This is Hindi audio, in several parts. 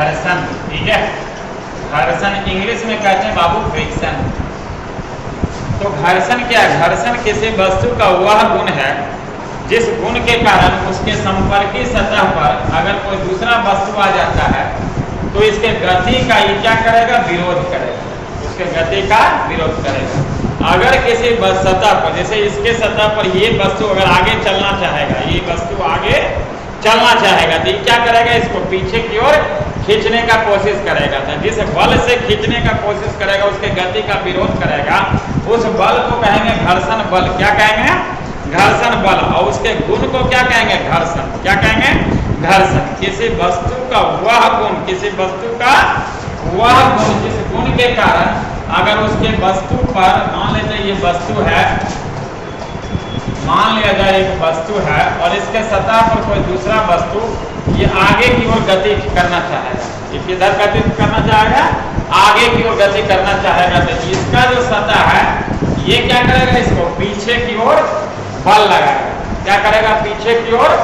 घर्षण, ठीक है। घर्षण इंग्लिश में कहते हैं बाबू फ्रिक्शन। तो घर्षण क्या है? घर्षण किसी वस्तु का वह गुण है जिस गुण के कारण उसके संपर्की सतह पर अगर कोई दूसरा वस्तु आ जाता है तो इसके गति का ये क्या करेगा? विरोध करेगा, उसके गति का विरोध करेगा। अगर किसी सतह पर, जैसे इसके सतह पर ये वस्तु अगर आगे चलना चाहेगा, ये वस्तु आगे चलना चाहेगा तो ये क्या करेगा? इसको पीछे की ओर खींचने का कोशिश करेगा। तो जिस बल से खींचने का कोशिश करेगा, उसके गति का विरोध करेगा, उस बल को कहेंगे घर्षण बल। क्या कहेंगे? घर्षण बल। और उसके गुण को क्या कहेंगे? घर्षण। क्या कहेंगे? घर्षण। किसी वस्तु का वह गुण, किसी वस्तु का वह गुण जिस गुण के कारण अगर उसके वस्तु पर, मान लेते ये वस्तु है, मान लिया जाए एक वस्तु है और इसके सतह पर कोई दूसरा वस्तु ये आगे की ओर गति करना चाहेगा, ये किधर गति करना चाहेगा? आगे की ओर गति करना चाहेगा। तो इसका जो सतह है ये क्या करेगा? इसको पीछे की ओर बल लगाएगा। क्या करेगा? पीछे की ओर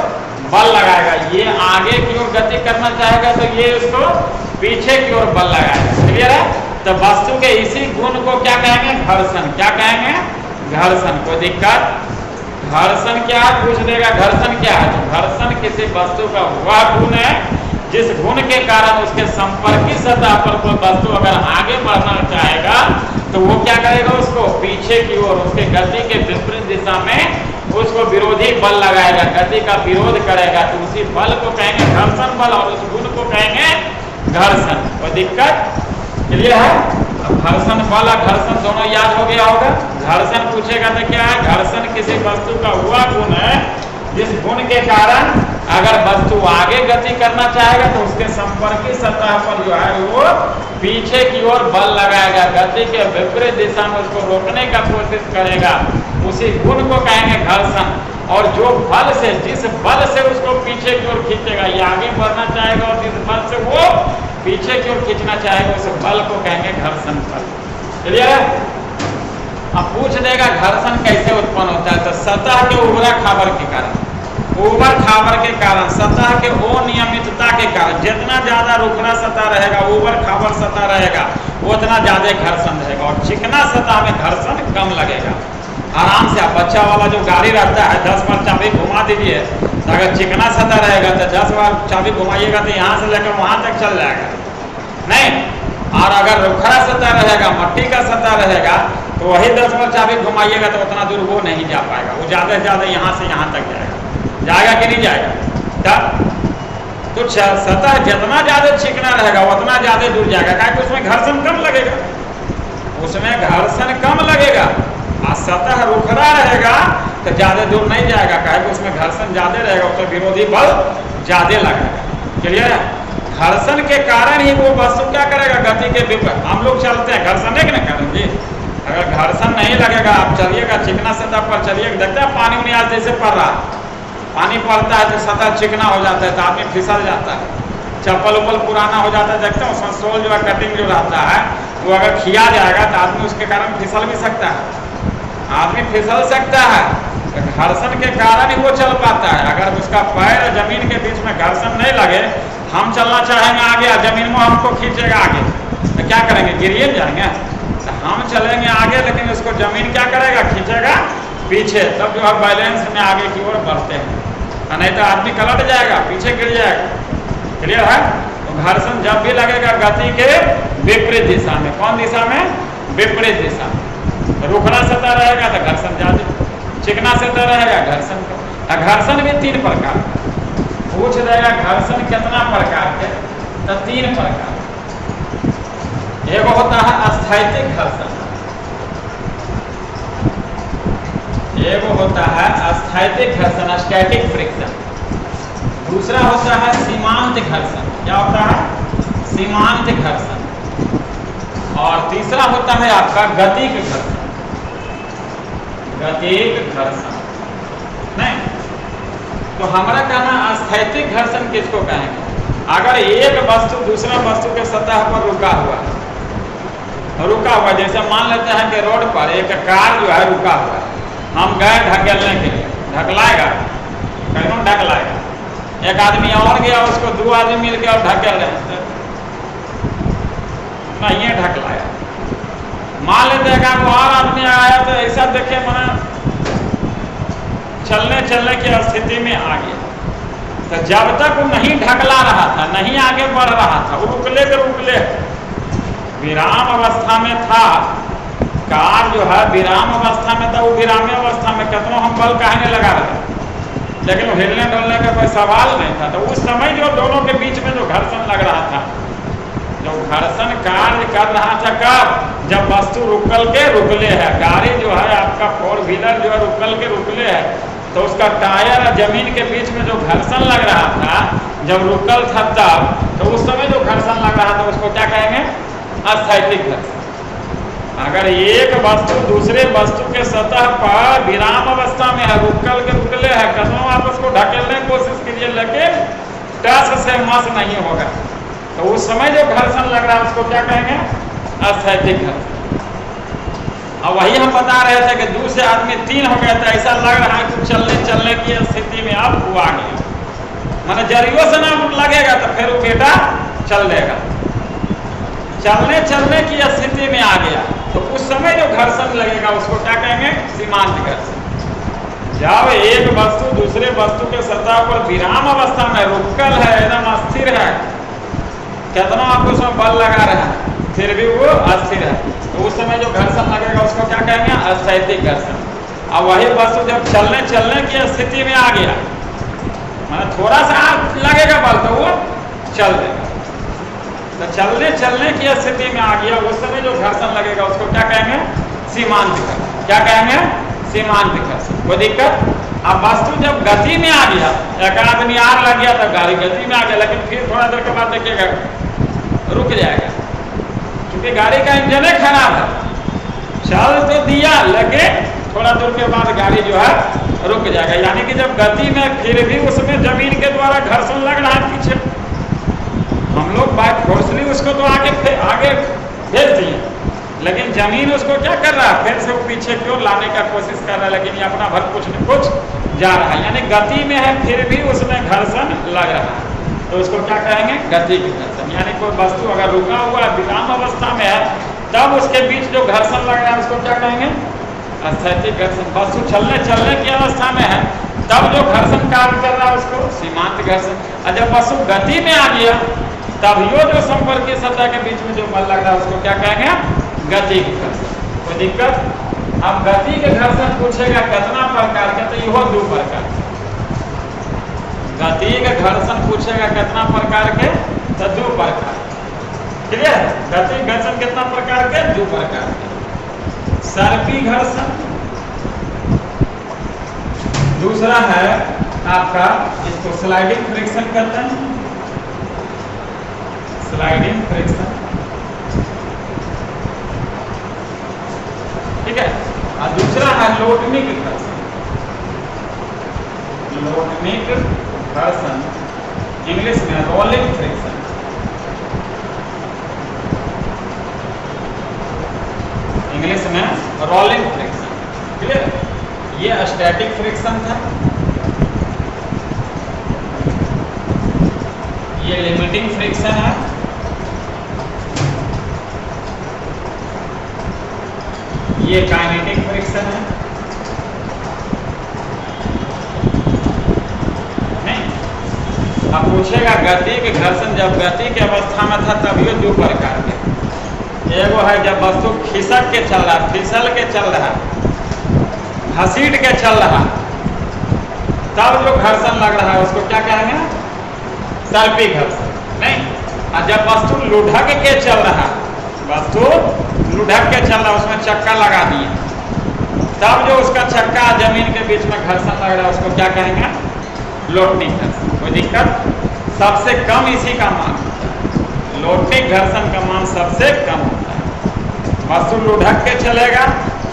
बल लगाएगा। ये आगे की ओर गति करना चाहेगा तो ये उसको पीछे की ओर बल लगाएगा। क्लियर है? तो वस्तु के इसी गुण को क्या कहेंगे? घर्षण। क्या कहेंगे? घर्षण। कोई दिक्कत? घर्षण क्या है? पूछ देगा घर्षण क्या है? तो घर्षण किसी वस्तु का वह गुण है जिस गुण के कारण उसके संपर्की सतह पर कोई वस्तु अगर आगे बढ़ना चाहेगा तो वो क्या करेगा? उसको पीछे की ओर, उसके गति के विपरीत दिशा में उसको विरोधी बल लगाएगा, गति का विरोध करेगा। तो उसी बल को कहेंगे घर्षण बल और उस गुण को कहेंगे घर्षण। कोई दिक्कत? क्लियर है? अब घर्षण बल और घर्षण दोनों याद हो गया होगा। घर्षण पूछेगा तो क्या है? घर्षण किसी वस्तु का वह गुण है जिस गुण के कारण अगर वस्तु आगे गति करना चाहेगा तो उसके संपर्की सतह पर जो है वो पीछे की ओर बल लगाएगा, गति के विपरीत दिशा में उसको रोकने का कोशिश करेगा। उसी गुण को कहेंगे घर्षण। और जो बल से, जिस बल से उसको पीछे की ओर खींचेगा, ये आगे बढ़ना चाहेगा और जिस बल से वो पीछे की ओर खींचना चाहेगा उस बल को कहेंगे घर्षण बल। क्लियर है? अब पूछ देगा घर्षण कैसे उत्पन्न होता है? तो सतह के उबड़ा खाबर के कारण, उबड़ खाबर के कारण, सतह के अनियमितता के कारण, जितना ज्यादा रुखरा सतह रहेगा, उबड़ खाबर सतह रहेगा, उतना ज्यादा घर्षण रहेगा। और चिकना सतह में घर्षण कम लगेगा। आराम से आप बच्चा वाला जो गाड़ी रहता है 10 बार चाबी घुमा दीजिए, तो अगर चिकना सतह रहेगा तो 10 बार चाबी घुमाइएगा तो यहाँ से लेकर वहां तक चल जाएगा नहीं। और अगर रुखरा सतह रहेगा, मट्टी का सतह रहेगा, तो वही 10 बार चाबी घुमाइएगा तो उतना दूर वो नहीं जा पाएगा। वो ज्यादा से ज्यादा यहाँ से यहाँ तक जाएगा कि नहीं जाएगा? तो सतह जितना ज्यादा चिकना रहेगा उतना ज्यादा दूर जाएगा, क्योंकि उसमें घर्षण कम लगेगा, उसमें घर्षण कम लगेगा। और सतह रुखरा रहेगा तो ज्यादा दूर नहीं जाएगा, क्योंकि उसमें घर्षण ज्यादा रहेगा, उसमें विरोधी बल ज्यादा लगेगा। क्लियर है? घर्षण के कारण ही वो वस्तु क्या करेगा? गति के विपरीत। हम लोग चलते हैं, घर्षण नहीं ना करेंगे। अगर घर्षण नहीं लगेगा, आप चलिएगा चिकना सतह पर चलिएगा, देखते हैं पानी में आज जैसे पड़ रहा है, पानी पड़ता है तो सतह चिकना हो जाता है तो आदमी फिसल जाता है, चप्पल उप्पल पुराना हो जाता है, देखते हैं उसमें सोल जो है कटिंग जो रहता है वो अगर खिया जाएगा तो आदमी उसके कारण फिसल भी सकता है, आदमी फिसल सकता है। तो घर्षण के कारण ही वो चल पाता है। अगर उसका पैर जमीन के बीच में घर्षण नहीं लगे, हम चलना चाहेंगे आगे, जमीन में हमको खींचेगा आगे, तो क्या करेंगे? गिरिए जाएंगे। तो हम चलेंगे आगे, लेकिन उसको जमीन क्या करेगा? खींचेगा पीछे, तब जो है बैलेंस में आगे की ओर बढ़ते हैं, नहीं तो आदमी कलट जाएगा, पीछे गिर जाएगा। क्लियर है? तो घर्षण जब भी लगेगा गति के विपरीत दिशा में। कौन दिशा में? विपरीत दिशा में। रुखरा सतह रहेगा तो घर्षण ज्यादा, चिकना सतह रहेगा घर्षण कम। घर्षण भी 3 प्रकार। पूछ देगा घर्षण कितना प्रकार के? तो 3 प्रकार। एक होता है अस्थैतिक घर्षण, एक होता है अस्थैतिक घर्षण, स्टैटिक फ्रिक्शन। दूसरा होता है सीमांत घर्षण। क्या होता है? सीमांत घर्षण। और तीसरा होता है आपका गतिक घर्षण, गतिक घर्षण। नहीं तो हमारा कहना अस्थैतिक घर्षण किसको कहेंगे? अगर एक वस्तु दूसरा वस्तु के सतह पर रुका हुआ है, जैसे मान लेते हैं कि रोड पर एक कार जो है रुका हुआ है, हम गए ढकेलने के लिए, ढकलाएगा? कैसे ढकलाएगा? एक आदमी और गया, उसको 2 आदमी मिल गया और ढकेल रहे हैं, नहीं ढकलाया। मान लेते हैं कि और आदमी आया तो ऐसा देखे मना चलने की स्थिति में आ गया, तो जब तक वो नहीं ढकला रहा था, नहीं आगे बढ़ रहा था, वो रुकले विराम अवस्था में था। कार जो है विराम अवस्था में था, वो विरामी अवस्था में कितना हम बल कहने लगा रहे, लेकिन हिलने डुलने का कोई सवाल नहीं था। तो उस समय जो दोनों के बीच में जो घर्षण लग रहा था, जो घर्षण कार्य कर रहा था कब, जब वस्तु रुकले है, गाड़ी जो है आपका 4 व्हीलर जो है रुकले है, तो उसका टायर और जमीन के बीच में जो घर्षण लग रहा था, जब रुकल था तब, तो उस समय जो घर्षण लग रहा था उसको क्या कहेंगे, अस्थैतिक घर्षण। अगर एक वस्तु दूसरे वस्तु के सतह पर विराम अवस्था में है, रुकले है, कदमों आप उसको ढकेलने की कोशिश कीजिए, लेकिन टस से मस नहीं होगा, तो उस समय जो घर्षण लग रहा है उसको क्या कहेंगे, अस्थैतिक घर्षण। और वही हम बता रहे थे कि 2 से आदमी 3 हो गया था, ऐसा लग रहा है कि चलने की स्थिति में अब हुआ गया, माने जरियों से ना लगेगा तो फिर वो बेटा चल देगा, चलने की स्थिति में आ गया, तो उस समय जो घर्षण लगेगा उसको क्या कहेंगे, सीमांत घर्षण। जब एक वस्तु दूसरे वस्तु के सतह पर विराम अवस्था में रुकल है, एकदम अस्थिर है, कितना आप उसमें बल लगा रहे हैं फिर भी वो अस्थिर है, तो उस समय जो घर्षण लगेगा उसको क्या कहेंगे, अस्थैतिक घर्षण। अब वही वस्तु जब चलने की स्थिति में आ गया, मतलब थोड़ा सा लगेगा बल तो वो चल देगा, तो चलने की स्थिति में आ गया, उस समय जो घर्षण लगेगा उसको क्या कहेंगे, सीमांत घर्षण। क्या कहेंगे, सीमांत घर्षण। कोई दिक्कत। अब वस्तु जब गति में आ गया, एक आदमी आर लग गया तो गाड़ी गति में आ गया, लेकिन फिर थोड़ा देर के बाद देखिएगा रुक जाएगा, क्योंकि गाड़ी का इंजन खराब है, चल तो दिया लेकिन थोड़ा दूर के बाद गाड़ी जो है रुक जाएगा। यानी कि जब गति में फिर भी उसमें जमीन के द्वारा घर्षण लग रहा है पीछे, हम लोग बाइक फोर्सली उसको तो आगे भेज दिए, लेकिन जमीन उसको क्या कर रहा है, फिर से वो पीछे क्यों लाने का कोशिश कर रहा है, लेकिन ये अपना भर कुछ न कुछ जा रहा है, यानी गति में है फिर भी उसमें घर्षण लग रहा है, तो उसको क्या कहेंगे, गति की घर्षण। यानी कोई वस्तु अगर रुका हुआ विराम अवस्था में है, तब उसके बीच जो घर्षण लग रहा है उसको क्या कहेंगे, अस्थैतिक घर्षण। वस्तु चलने की अवस्था में है, तब जो घर्षण कार्य कर रहा है उसको सीमांत घर्षण। और जब वस्तु गति में आ गया, तब यो जो संपर्कीय सतह के बीच में जो बल लग रहा है उसको क्या कहेंगे, गति की घर्षण। कोई दिक्कत। अब गति के घर्षण पूछेगा कितना प्रकार के, तो यह 2 प्रकार। गति के घर्षण पूछेगा कितना प्रकार के, तो 2 प्रकार। ठीक है, गति घर्षण कितना प्रकार के, 2 प्रकार के। सर्पी घर्षण, दूसरा है आपका, इसको स्लाइडिंग फ्रिक्शन कहते हैं, स्लाइडिंग फ्रिक्शन। ठीक है, और दूसरा है लोडमिक घर्षण। लोडमिक घर्षण इंग्लिश में रोलिंग फ्रिक्शन। इंग्लिश में रोलिंग फ्रिक्शन। क्लियर। ये स्टैटिक फ्रिक्शन था, ये लिमिटिंग फ्रिक्शन है, ये काइनेटिक फ्रिक्शन है। नहीं, अब पूछेगा गति के घर्षण, जब गति की अवस्था में था तब ये 2 प्रकार के। एगो है जब वस्तु खिसक के चल रहा, फिसल के चल रहा, घसीट के चल रहा, तब जो घर्षण लग रहा है उसको क्या कहेंगे, सर्पी घर्षण। नहीं, और जब वस्तु लुढ़क के चल रहा, वस्तु लुढ़क के चल रहा, उसमें चक्का लगा दिए, तब जो उसका चक्का जमीन के बीच में घर्षण लग रहा है उसको क्या कहेंगे, लोडनिक घर्षण। कोई दिक्कत। सबसे कम इसी का मान होता है, लोडनिक घर्षण का मान सबसे कम होता है। वस्तु लुढ़क के चलेगा,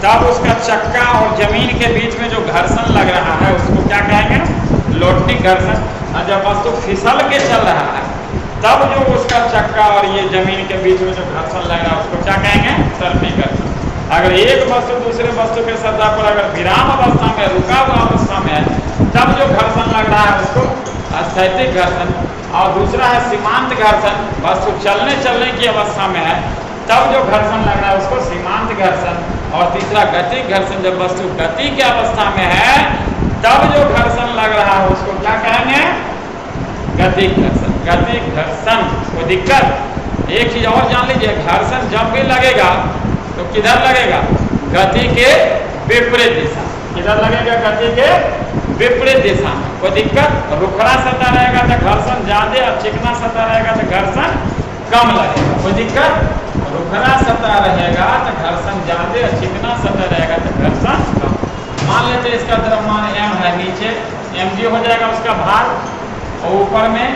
तब उसका चक्का और जमीन के बीच में जो घर्षण लग रहा है उसको क्या कहेंगे, लोडनिक घर्षण। और जब वस्तु फिसल के चल रहा है, तब जो उसका चक्का और ये जमीन के बीच में जो घर्षण लग रहा है उसको क्या कहेंगे, सर्पी घर्षण। अगर एक वस्तु दूसरे वस्तु के सतह पर अगर विराम अवस्था में, रुका हुआ अवस्था में है, तब जो घर्षण लग रहा है उसको अस्थैतिक घर्षण। और दूसरा है सीमांत घर्षण, वस्तु चलने की अवस्था में है, तब जो घर्षण लग रहा है उसको सीमांत घर्षण। और तीसरा गतिक घर्षण, जब वस्तु गति की अवस्था में है तब जो घर्षण लग रहा है उसको क्या कहेंगे? गतिक घर्षण। गतिक घर्षण कोई दिक्कत? एक चीज और जान लीजिए, घर्षण जब भी लगेगा तो किधर लगेगा? गति के विपरीत दिशा। किधर लगेगा? गति के विपरीत दिशा में। कोई दिक्कत? रुखरा सतह रहेगा तो घर्षण ज्यादा और चिकना सतह रहेगा तो घर्षण कम लगेगा। कोई दिक्कत? रुखरा सतह रहेगा तो घर्षण ज्यादा और चिकना सतह रहेगा तो घर्षण कम। मान लेते हैं इसका द्रव्यमान m है, नीचे mg हो जाएगा उसका भार, और ऊपर में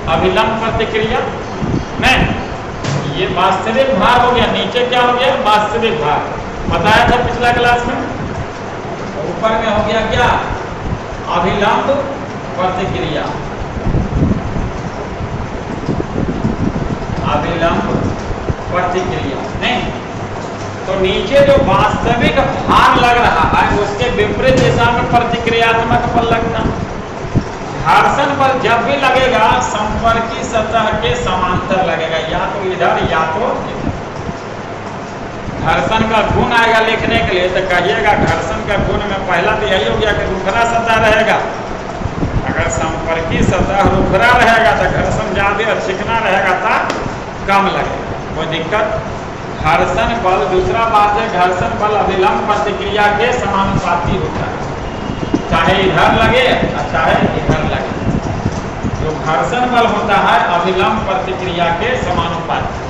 अभिलंब प्रतिक्रिया नहीं, ये वास्तविक भार हो गया। नीचे क्या हो गया? वास्तविक भार बताया था पिछला क्लास में। ऊपर में हो गया क्या? अभिलंब प्रतिक्रिया। अभिलंब प्रतिक्रिया नहीं, तो नीचे जो वास्तविक भार लग रहा है उसके विपरीत दिशा में प्रतिक्रियात्मक बल लगता। घर्षण बल जब भी लगेगा संपर्की सतह के समांतर लगेगा, या तो इधर या तो इधर। घर्षण का गुण आएगा लिखने के लिए तो कहिएगा घर्षण का गुण में पहला तो यही हो गया कि रुखरा सतह रहेगा। अगर संपर्की सतह रुखरा रहेगा तो घर्षण ज्यादा और चिकना रहेगा तो कम लगेगा। कोई दिक्कत? घर्षण बल, दूसरा बात है घर्षण बल अभिलंब प्रतिक्रिया के समानुपाती होता है, चाहे इधर लगे और चाहे इधर लगे। जो घर्षण बल होता है अभिलंब प्रतिक्रिया के समानुपाती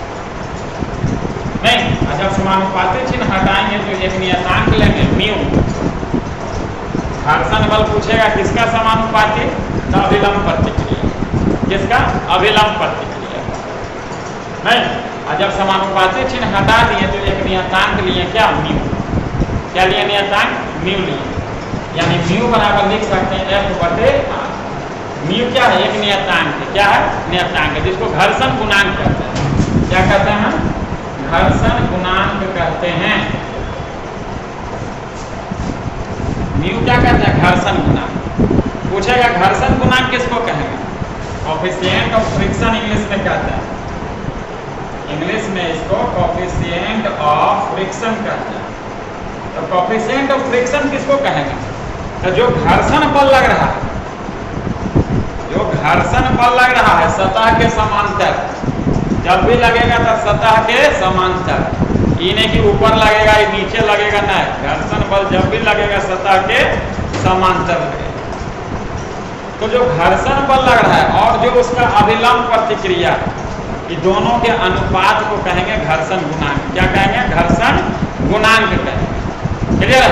नहीं। जब समानुपाती चिन्ह हटाएंगे तो एक नियतांक लेंगे म्यू। घर्षण बल पूछेगा किसका समानुपाती? तो अभिलंब प्रतिक्रिया। किसका? अभिलंब प्रतिक्रिया नहीं। और जब समानुपाती चिन्ह हटा दिए तो एक नियतांक लिए क्या? म्यू। क्या लिए? नियतांक म्यू लिए, यानी म्यू बराबर लिख सकते हैं F/R। म्यू क्या है? एक नियतांक है। क्या है? नियतांक है, जिसको घर्षण गुणांक कहते हैं। क्या कहते हैं? घर्षण गुणांक कहते हैं। म्यू क्या कहते हैं? घर्षण गुणांक। पूछेगा घर्षण गुणांक किसको कहेंगे? कोएफिशिएंट ऑफ फ्रिक्शन इंग्लिश में कहते हैं। इंग्लिश में इसको कोएफिशिएंट ऑफ फ्रिक्शन कहते हैं। तो कोएफिशिएंट ऑफ फ्रिक्शन किसको कहेंगे? तो जो घर्षण बल लग रहा है, जो घर्षण बल लग रहा है सतह के समांतर, जब भी लगेगा तो सतह के समांतर, ये नहीं कि ऊपर लगेगा ये नीचे लगेगा, नहीं। घर्षण बल जब भी लगेगा सतह के समांतर लगेगा। तो जो घर्षण बल लग रहा है और जो उसका अभिलंब प्रतिक्रिया, ये दोनों के अनुपात को कहेंगे घर्षण गुणांक। क्या कहेंगे? घर्षण गुणांक कहेंगे। क्लियर है?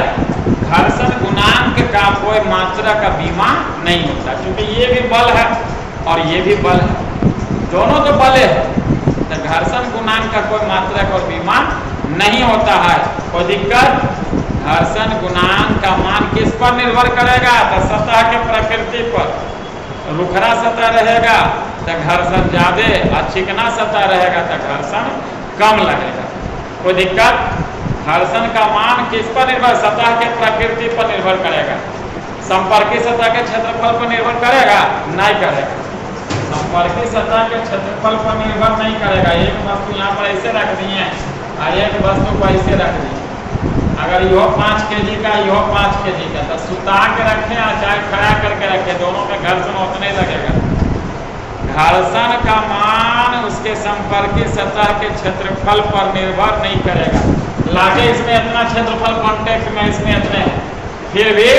घर्षण गुणांक का कोई मात्रा का बीमा नहीं होता, क्योंकि ये भी बल है और ये भी बल है, दोनों तो बल है। तो घर्षण गुणांक का कोई मात्रा का बीमा नहीं होता है। कोई दिक्कत? घर्षण गुणांक का मान किस पर निर्भर करेगा? तो सतह के प्रकृति पर। रुखरा सतह रहेगा तो घर्षण ज्यादा और चिकना सतह रहेगा तो घर्षण कम लगेगा। कोई दिक्कत? घर्षण का मान किस पर निर्भर? सतह के प्रकृति पर निर्भर करेगा। संपर्की सतह के क्षेत्रफल पर निर्भर करेगा? नहीं करेगा। संपर्की सतह के क्षेत्रफल पर निर्भर नहीं करेगा। एक वस्तु यहाँ पर ऐसे रख दिए और एक वस्तु को ऐसे रख दिए, अगर यह 5 kg का यह 5 kg का, तो सुता के रखें या चाहे खड़ा करके रखें, दोनों में घर्षण उतना ही लगेगा। घर्षण का मान उसके संपर्की सतह के क्षेत्रफल पर निर्भर नहीं करेगा। लागे इसमें इतना क्षेत्रफल कॉन्टेक्ट में इसमें इतने है, फिर भी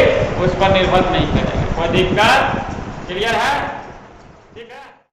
उस पर निर्भर नहीं करेगा। कोई दिक्कत? क्लियर है?